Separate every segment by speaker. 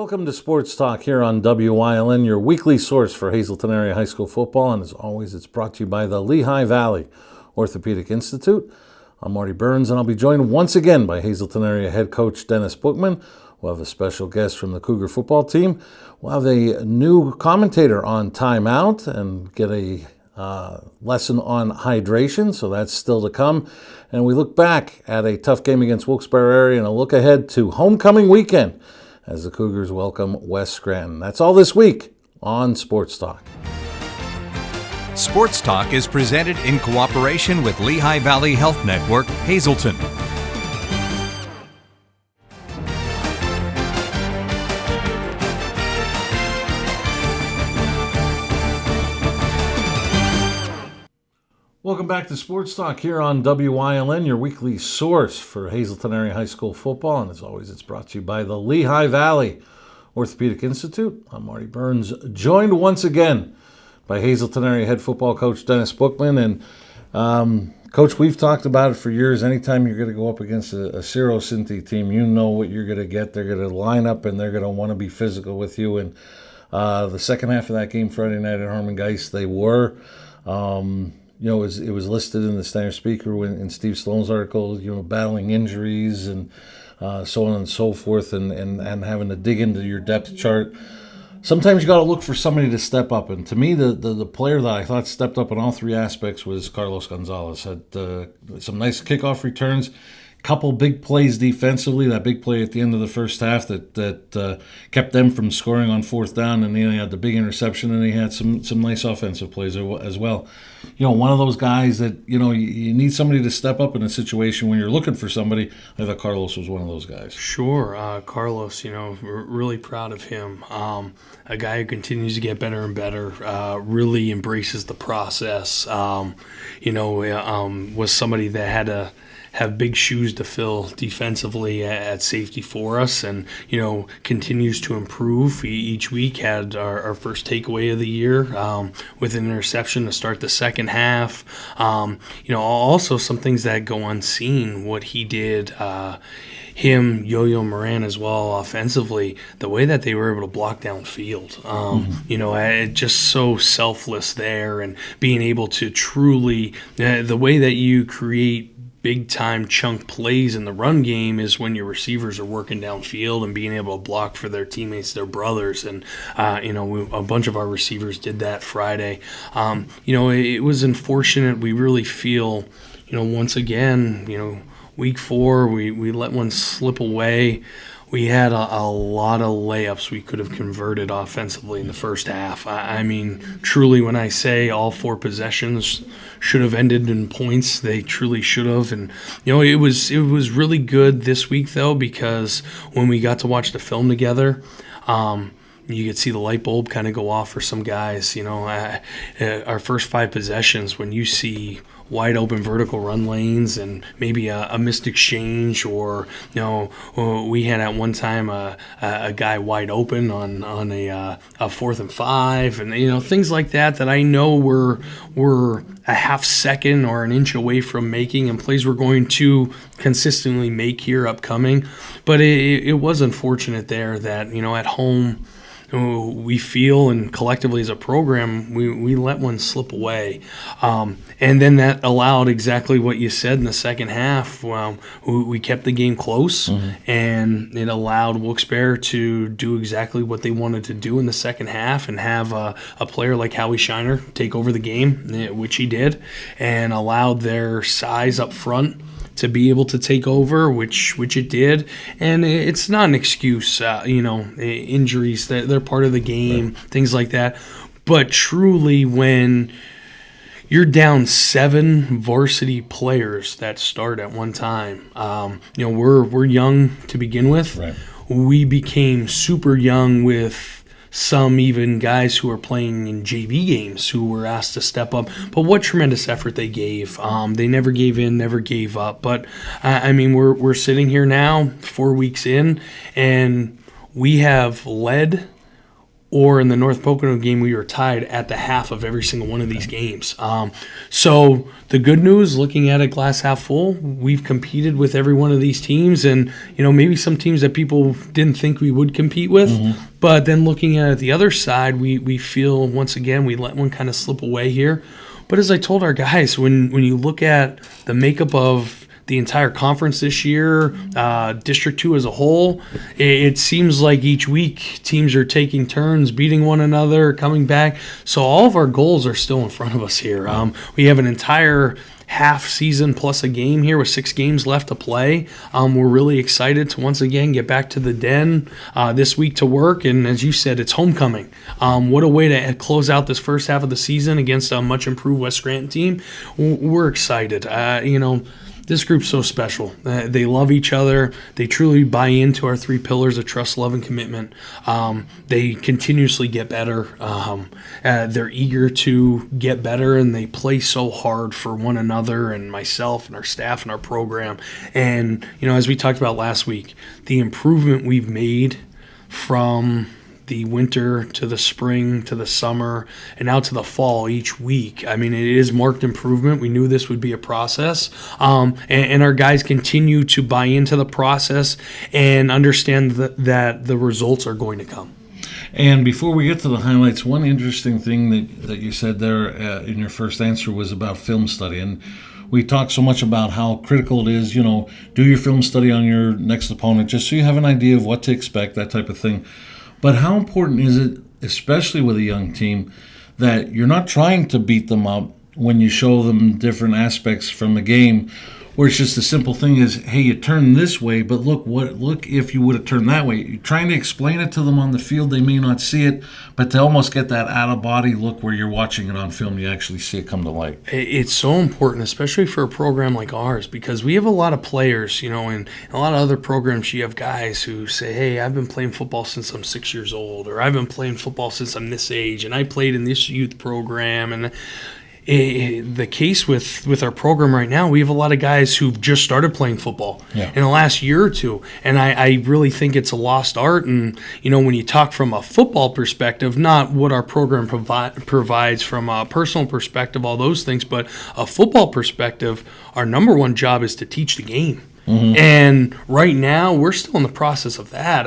Speaker 1: Welcome to Sports Talk here on WYLN, your weekly source for Hazleton Area High School football. And as always, it's brought to you by the Lehigh Valley Orthopedic Institute. I'm Marty Burns, and I'll be joined once again by Hazleton Area head coach Dennis Buchman. We'll have a special guest from the Cougar football team. We'll have a new commentator on timeout and get a lesson on hydration, so that's still to come. And we look back at a tough game against Wilkes-Barre area and a look ahead to homecoming weekend as the Cougars welcome West Scranton. That's all this week on Sports Talk.
Speaker 2: Sports Talk is presented in cooperation with Lehigh Valley Health Network, Hazleton.
Speaker 1: Welcome back to Sports Talk here on WYLN, your weekly source for Hazleton Area High School football. And as always, it's brought to you by the Lehigh Valley Orthopedic Institute. I'm Marty Burns, joined once again by Hazleton Area head football coach Dennis Buchman. And Coach, we've talked about it for years. Anytime you're going to go up against a Ciro Cinti team, you know what you're going to get. They're going to line up and they're going to want to be physical with you. And the second half of that game Friday night at Harmon Geist, they were. It was listed in the Standard Speaker in Steve Sloan's article, battling injuries and so on and so forth, and having to dig into your depth chart. Sometimes you got to look for somebody to step up. And to me, the player that I thought stepped up in all three aspects was Carlos Gonzalez. Had some nice kickoff returns, couple big plays defensively. That big play at the end of the first half that kept them from scoring on fourth down, and then he had the big interception, and he had some nice offensive plays as well. One of those guys that you need somebody to step up in a situation when you're looking for somebody. I thought Carlos was one of those guys.
Speaker 3: Sure, Carlos. We're really proud of him. A guy who continues to get better and better. Really embraces the process. Was somebody that had to have big shoes to fill defensively at safety for us, and continues to improve. He each week had our first takeaway of the year with an interception to start the second half. Also some things that go unseen. What he did, him, Yo-Yo Moran as well, offensively, the way that they were able to block downfield. Just so selfless there, and being able to truly, the way that you create big-time chunk plays in the run game is when your receivers are working downfield and being able to block for their teammates, their brothers. And, a bunch of our receivers did that Friday. It was unfortunate. We really feel, once again, week 4, we let one slip away. We had a lot of layups we could have converted offensively in the first half. I mean, truly, when I say all 4 possessions should have ended in points, they truly should have. And, it was really good this week, though, because when we got to watch the film together, you could see the light bulb kind of go off for some guys. Our first 5 possessions, when you see wide open vertical run lanes and maybe a missed exchange, or we had at one time a guy wide open on a 4th and 5, and things like that I know we're a half second or an inch away from making, and plays we're going to consistently make here upcoming. But it was unfortunate there that at home we feel, and collectively as a program, we let one slip away. And then that allowed exactly what you said in the second half. We kept the game close, and it allowed Wilkes-Barre to do exactly what they wanted to do in the second half, and have a player like Howie Shiner take over the game, which he did, and allowed their size up front to be able to take over, which it did. And it's not an excuse, injuries, they're part of the game, right, things like that. But truly, when you're down 7 varsity players that start at one time, we're young to begin with. Right. We became super young with some even guys who are playing in JV games who were asked to step up. But what tremendous effort they gave. They never gave in, never gave up. But, we're sitting here now, 4 weeks in, and we have led or in the North Pocono game, we were tied at the half of every single one of these games. So the good news, looking at it glass half full, we've competed with every one of these teams, and maybe some teams that people didn't think we would compete with. But then looking at it the other side, we feel once again we let one kind of slip away here. But as I told our guys, when you look at the makeup of the entire conference this year, District 2 as a whole, it seems like each week teams are taking turns, beating one another, coming back. So all of our goals are still in front of us here. We have an entire half season plus a game here with 6 games left to play. We're really excited to once again get back to the den this week to work. And as you said, it's homecoming. What a way to close out this first half of the season against a much improved West Scranton team. We're excited. This group's so special. They love each other. They truly buy into our 3 pillars of trust, love, and commitment. They continuously get better. They're eager to get better, and they play so hard for one another and myself and our staff and our program. And, as we talked about last week, the improvement we've made from the winter to the spring to the summer and now to the fall each week. I mean, it is marked improvement. We knew this would be a process, and our guys continue to buy into the process and understand that the results are going to come.
Speaker 1: And before we get to the highlights, one interesting thing that you said there in your first answer was about film study. And we talk so much about how critical it is, do your film study on your next opponent just so you have an idea of what to expect, that type of thing. But how important is it, especially with a young team, that you're not trying to beat them up when you show them different aspects from a game, where it's just a simple thing is, hey, you turned this way, but look if you would have turned that way. You're trying to explain it to them on the field. They may not see it, but to almost get that out-of-body look where you're watching it on film, you actually see it come to light.
Speaker 3: It's so important, especially for a program like ours, because we have a lot of players, and a lot of other programs, you have guys who say, hey, I've been playing football since I'm 6 years old, or I've been playing football since I'm this age, and I played in this youth program, and the case with our program right now, we have a lot of guys who've just started playing football in the last year or two, and I really think it's a lost art. And when you talk from a football perspective, not what our program provides from a personal perspective, all those things, but a football perspective, our number one job is to teach the game. And right now, we're still in the process of that.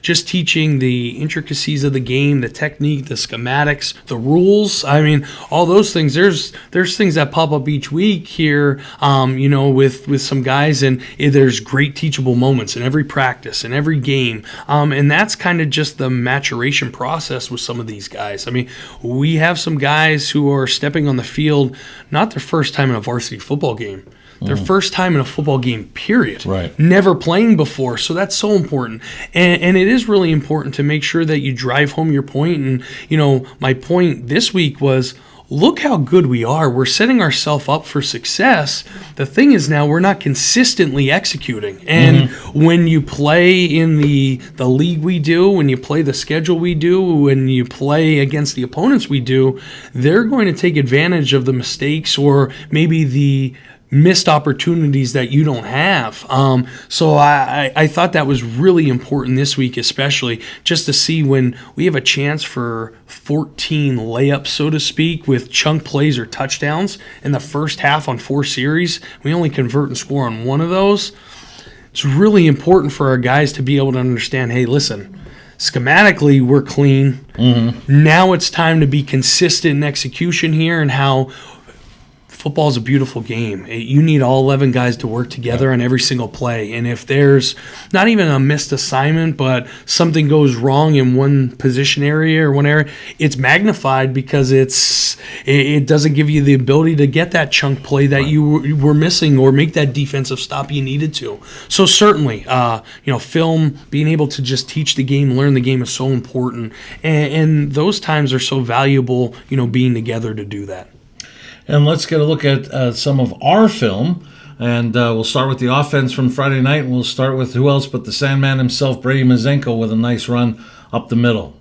Speaker 3: Just teaching the intricacies of the game, the technique, the schematics, the rules. I mean, all those things. There's things that pop up each week here, with some guys, and there's great teachable moments in every practice, in every game. And that's kind of just the maturation process with some of these guys. I mean, we have some guys who are stepping on the field, not their first time in a varsity football game. Their first time in a football game, period.
Speaker 1: Right.
Speaker 3: Never playing before, so that's so important. And it is really important to make sure that you drive home your point. And, my point this week was, look how good we are. We're setting ourselves up for success. The thing is now we're not consistently executing. And when you play in the league we do, when you play the schedule we do, when you play against the opponents we do, they're going to take advantage of the mistakes or maybe the missed opportunities that you don't have. So I thought that was really important this week, especially just to see when we have a chance for 14 layups, so to speak, with chunk plays or touchdowns in the first half on 4 series. We only convert and score on 1 of those. It's really important for our guys to be able to understand, hey, listen, schematically we're clean. Now it's time to be consistent in execution here, and how football is a beautiful game. You need all 11 guys to work together on every single play. And if there's not even a missed assignment, but something goes wrong in one position area or one area, it's magnified because it doesn't give you the ability to get that chunk play that you were missing or make that defensive stop you needed to. So certainly, film, being able to just teach the game, learn the game is so important. And those times are so valuable, being together to do that.
Speaker 1: And let's get a look at some of our film. And we'll start with the offense from Friday night. And we'll start with who else but the Sandman himself, Brady Mazenko, with a nice run up the middle.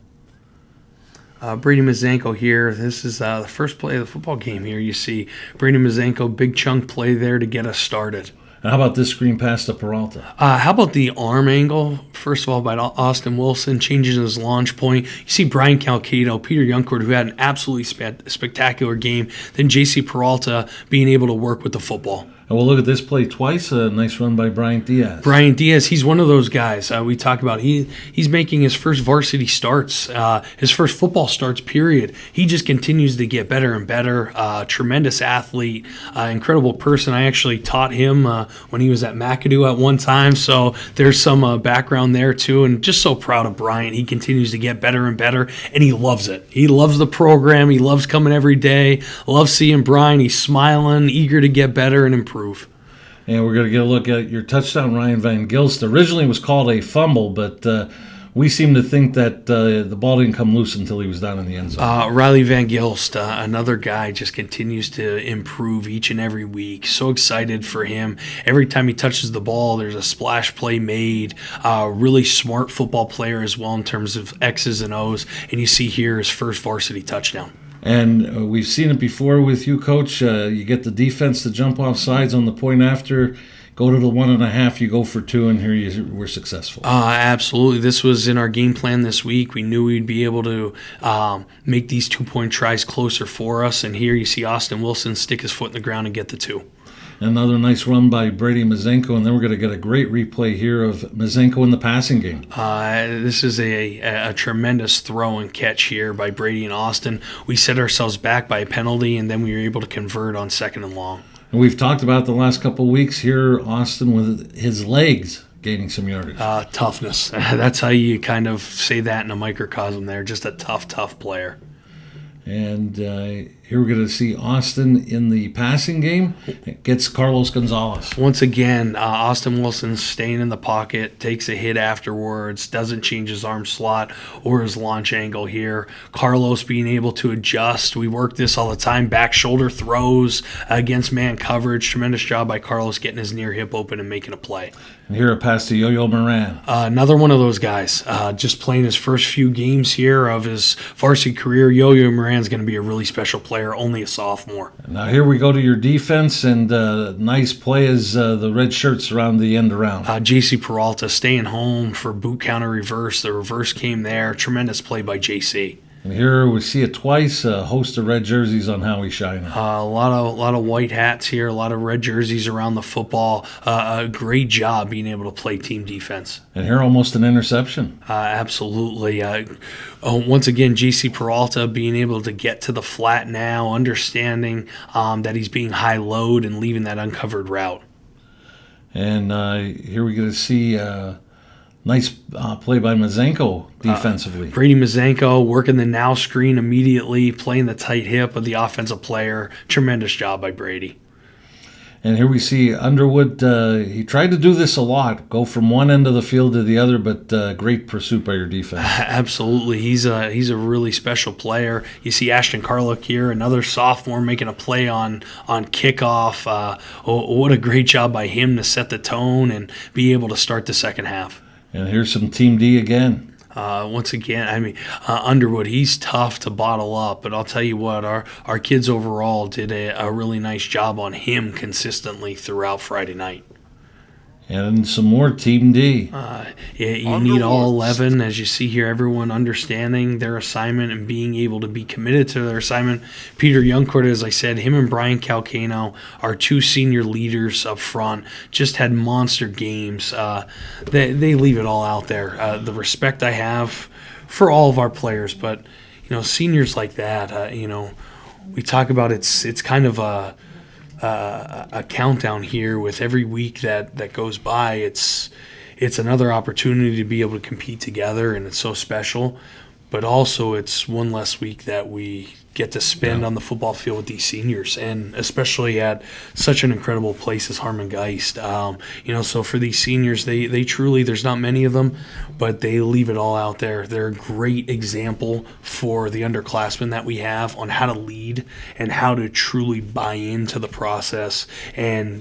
Speaker 3: Brady Mazenko here. This is the first play of the football game here. You see Brady Mazenko, big chunk play there to get us started.
Speaker 1: And how about this screen pass to Peralta?
Speaker 3: How about the arm angle? First of all, by Austin Wilson, changing his launch point. You see Brian Calcato, Peter Youngcourt, who had an absolutely spectacular game. Then J.C. Peralta being able to work with the football.
Speaker 1: And we'll look at this play twice. A nice run by Bryant Diaz.
Speaker 3: Bryant Diaz, he's one of those guys we talk about. He's making his first varsity starts, his first football starts, period. He just continues to get better and better. Tremendous athlete, incredible person. I actually taught him when he was at McAdoo at one time, so there's some background there too. And just so proud of Bryant. He continues to get better and better, and he loves it. He loves the program. He loves coming every day. Loves seeing Brian. He's smiling, eager to get better and improve.
Speaker 1: And we're going to get a look at your touchdown, Ryan Van Gilst. Originally it was called a fumble, but we seem to think that the ball didn't come loose until he was down in the end zone.
Speaker 3: Riley Van Gilst, another guy, just continues to improve each and every week. So excited for him. Every time he touches the ball, there's a splash play made. Really smart football player as well in terms of X's and O's. And you see here his first varsity touchdown.
Speaker 1: And we've seen it before with you, Coach. You get the defense to jump off sides on the point after, go to the 1.5, you go for 2, and here you were successful.
Speaker 3: Absolutely. This was in our game plan this week. We knew we'd be able to make these 2-point tries closer for us, and here you see Austin Wilson stick his foot in the ground and get the 2.
Speaker 1: Another nice run by Brady Mazenko, and then we're going to get a great replay here of Mazenko in the passing game.
Speaker 3: This is a tremendous throw and catch here by Brady and Austin. We set ourselves back by a penalty, and then we were able to convert on 2nd and long.
Speaker 1: And we've talked about the last couple of weeks here, Austin, with his legs gaining some yardage.
Speaker 3: Toughness. That's how you kind of say that in a microcosm there. Just a tough player.
Speaker 1: And here we're going to see Austin in the passing game. It gets Carlos Gonzalez.
Speaker 3: Once again, Austin Wilson staying in the pocket, takes a hit afterwards, doesn't change his arm slot or his launch angle here. Carlos being able to adjust. We work this all the time. Back shoulder throws against man coverage. Tremendous job by Carlos getting his near hip open and making a play.
Speaker 1: And here a pass to Yo-Yo Moran.
Speaker 3: Another one of those guys, just playing his first few games here of his varsity career. Yo-Yo Moran's going to be a really special player, only a sophomore.
Speaker 1: Now here we go to your defense, and nice play as the red shirts around the end around.
Speaker 3: J.C. Peralta staying home for boot counter reverse. The reverse came there. Tremendous play by J.C.
Speaker 1: And here we see it twice, a host of red jerseys on Howie Shiner.
Speaker 3: A lot of white hats here, a lot of red jerseys around the football. A great job being able to play team defense.
Speaker 1: And here almost an interception.
Speaker 3: Absolutely. Once again, J.C. Peralta being able to get to the flat now, understanding that he's being high load and leaving that uncovered route.
Speaker 1: And here we're going to see nice play by Mazenko defensively.
Speaker 3: Brady Mazenko working the now screen immediately, playing the tight hip of the offensive player. Tremendous job by Brady.
Speaker 1: And here we see Underwood. He tried to do this a lot, go from one end of the field to the other, but great pursuit by your defense.
Speaker 3: Absolutely. He's a really special player. You see Ashton Carlick here, another sophomore, making a play on kickoff. What a great job by him to set the tone and be able to start the second half.
Speaker 1: And here's some Team D again.
Speaker 3: Once again, Underwood, he's tough to bottle up, but I'll tell you what, our kids overall did a really nice job on him consistently throughout Friday night.
Speaker 1: And some more Team D.
Speaker 3: You need all 11, as you see here, everyone understanding their assignment and being able to be committed to their assignment. Peter Youngcourt, as I said, him and Brian Calcano, our 2 senior leaders up front, just had monster games. They leave it all out there. The respect I have for all of our players, but seniors like that, we talk about it's kind of a countdown here with every week that goes by. It's another opportunity to be able to compete together, and it's so special. But also it's one less week that we get to spend on the football field with these seniors, and especially at such an incredible place as Harmon Geist. So for these seniors, they truly, there's not many of them, but they leave it all out there. They're a great example for the underclassmen that we have on how to lead and how to truly buy into the process and,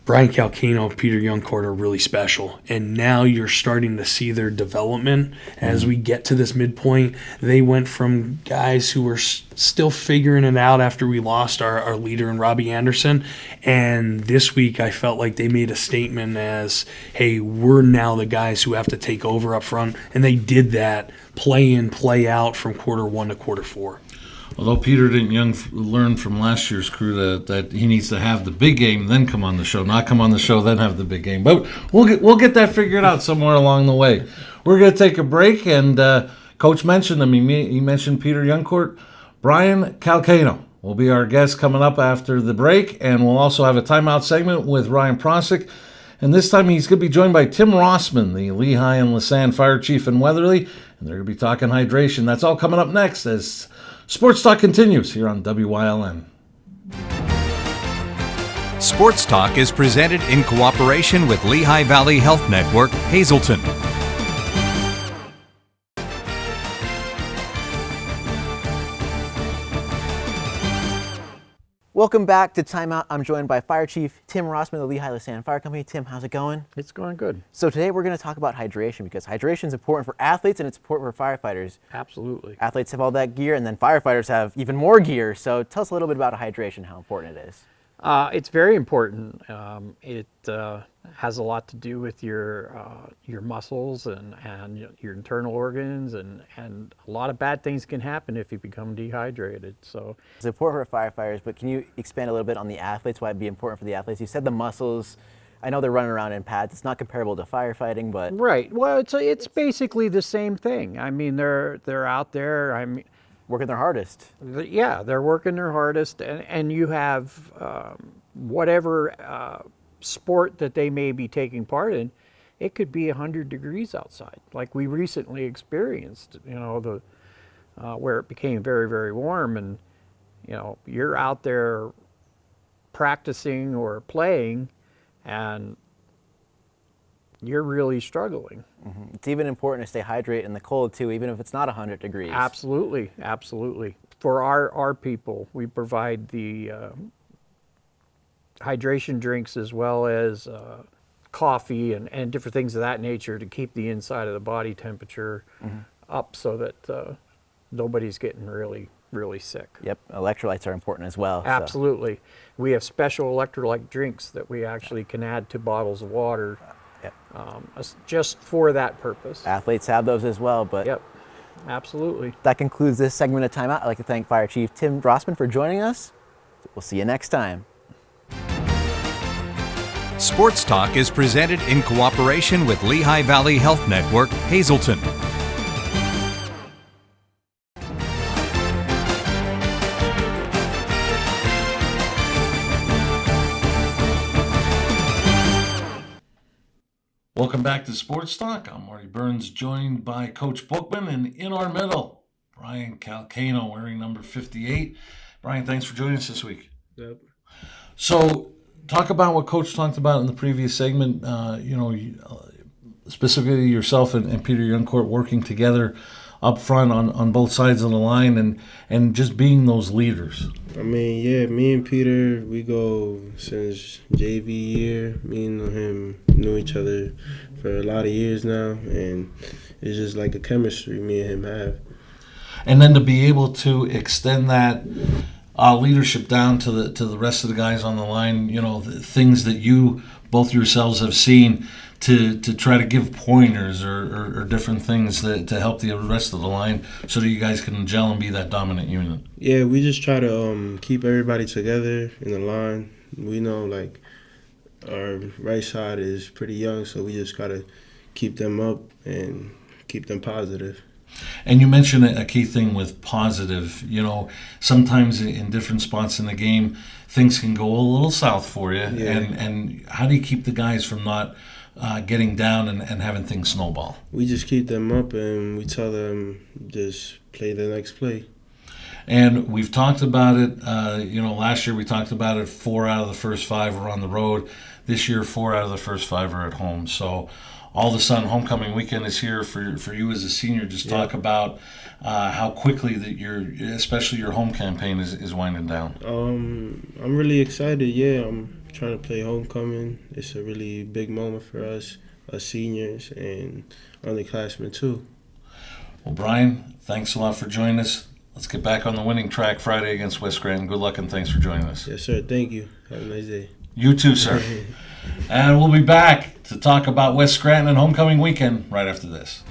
Speaker 3: Brian Calcano, Peter Youngcourt are really special. And now you're starting to see their development as we get to this midpoint. They went from guys who were still figuring it out after we lost our leader in Robbie Anderson. And this week I felt like they made a statement as, hey, we're now the guys who have to take over up front. And they did that play in, play out from quarter 1 to quarter 4.
Speaker 1: Although Peter didn't learn from last year's crew that he needs to have the big game, then come on the show, not come on the show, then have the big game. But we'll get that figured out somewhere along the way. We're going to take a break, and Coach mentioned him. He mentioned Peter Youngcourt. Brian Calcano will be our guest coming up after the break, and we'll also have a timeout segment with Ryan Prosick. And this time he's going to be joined by Tim Rossman, the Lehigh and Lasan Fire Chief in Weatherly, and they're going to be talking hydration. That's all coming up next as Sports Talk continues here on WYLN.
Speaker 2: Sports Talk is presented in cooperation with Lehigh Valley Health Network, Hazleton.
Speaker 4: Welcome back to Timeout. I'm joined by Fire Chief Tim Rossman of the Lehigh Lasan Fire Company. Tim, how's it going?
Speaker 5: It's going good.
Speaker 4: So today we're going to talk about hydration because hydration is important for athletes and it's important for firefighters.
Speaker 5: Absolutely.
Speaker 4: Athletes have all that gear and then firefighters have even more gear. So tell us a little bit about hydration, how important it is.
Speaker 5: It's very important. It has a lot to do with your muscles and your internal organs, and a lot of bad things can happen if you become dehydrated. So
Speaker 4: It's important for firefighters, but can you expand a little bit on the athletes, why it'd be important for the athletes? You said the muscles. I know they're running around in pads. It's not comparable to firefighting, but
Speaker 5: right. Well, it's basically the same thing. I mean, they're out there. I mean,
Speaker 4: working their hardest.
Speaker 5: yeah, they're working their hardest, and you have whatever sport that they may be taking part in. It could be 100 degrees outside, like we recently experienced. Where it became very, very warm, and you're out there practicing or playing, and you're really struggling.
Speaker 4: Mm-hmm. It's even important to stay hydrated in the cold too, even if it's not 100 degrees.
Speaker 5: Absolutely, absolutely. For our people, we provide the hydration drinks as well as coffee and different things of that nature to keep the inside of the body temperature up so that nobody's getting really, really sick.
Speaker 4: Yep, electrolytes are important as well.
Speaker 5: Absolutely. We have special electrolyte drinks that we actually can add to bottles of water just for that purpose.
Speaker 4: Athletes have those as well, but
Speaker 5: Yep, absolutely.
Speaker 4: that concludes this segment of Timeout. I'd like to thank Fire Chief Tim Rossman for joining us. We'll see you next time.
Speaker 2: Sports Talk is presented in cooperation with Lehigh Valley Health Network, Hazleton.
Speaker 1: Welcome back to Sports Talk. I'm Marty Burns, joined by Coach Buchman, and in our middle, Brian Calcano, wearing number 58. Brian, thanks for joining us this week.
Speaker 3: Yep.
Speaker 1: So, talk about what Coach talked about in the previous segment. Specifically yourself and Peter Youngcourt working together up front on both sides of the line and just being those leaders.
Speaker 6: I mean, yeah, me and Peter, we go since JV year. Me and him knew each other for a lot of years now, and it's just like a chemistry me and him have.
Speaker 1: And then to be able to extend that leadership down to the rest of the guys on the line, the things that you both yourselves have seen to try to give pointers or different things to help the rest of the line so that you guys can gel and be that dominant unit.
Speaker 6: Yeah, we just try to keep everybody together in the line. We know, like, our right side is pretty young, so we just got to keep them up and keep them positive.
Speaker 1: And you mentioned a key thing with positive. Sometimes in different spots in the game, things can go a little south for you.
Speaker 6: Yeah.
Speaker 1: And how do you keep the guys from not getting down and having things snowball?
Speaker 6: We just keep them up and we tell them just play the next play.
Speaker 1: And we've talked about it. Last year we talked about it. 4 out of the first 5 were on the road. This year, 4 out of the first 5 are at home. So all of a sudden, homecoming weekend is here for you as a senior. Just talk about how quickly that especially your home campaign is winding down.
Speaker 6: I'm really excited. Yeah, I'm trying to play homecoming. It's a really big moment for us seniors and underclassmen too.
Speaker 1: Well, Brian, thanks a lot for joining us. Let's get back on the winning track Friday against West Scranton. Good luck and thanks for joining us.
Speaker 6: Yes, sir. Thank you. Have a nice day.
Speaker 1: You too, sir. And we'll be back to talk about West Scranton and homecoming weekend right after this.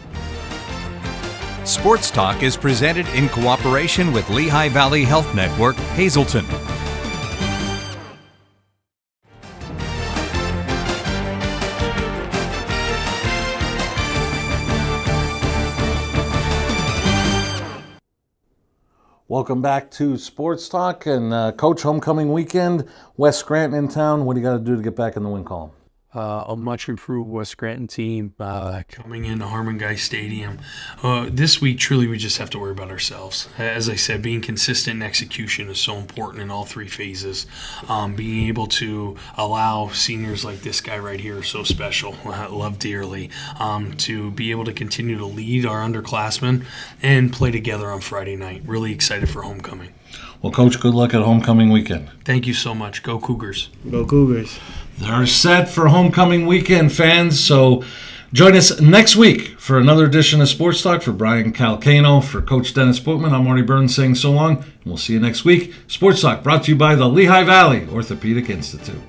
Speaker 2: Sports Talk is presented in cooperation with Lehigh Valley Health Network, Hazleton.
Speaker 1: Welcome back to Sports Talk and Coach, homecoming weekend. West Scranton in town. What do you got to do to get back in the win column?
Speaker 7: A much improved West Scranton team.
Speaker 3: Coming into Harmon Guy Stadium. This week, truly, we just have to worry about ourselves. As I said, being consistent in execution is so important in all three phases. Being able to allow seniors like this guy right here, so special, love dearly, to be able to continue to lead our underclassmen and play together on Friday night. Really excited for homecoming.
Speaker 1: Well, Coach, good luck at homecoming weekend.
Speaker 3: Thank you so much. Go Cougars.
Speaker 6: Go Cougars.
Speaker 1: They're set for homecoming weekend, fans. So join us next week for another edition of Sports Talk. For Brian Calcano, for Coach Dennis Buchman, I'm Marty Burns saying so long. And we'll see you next week. Sports Talk brought to you by the Lehigh Valley Orthopedic Institute.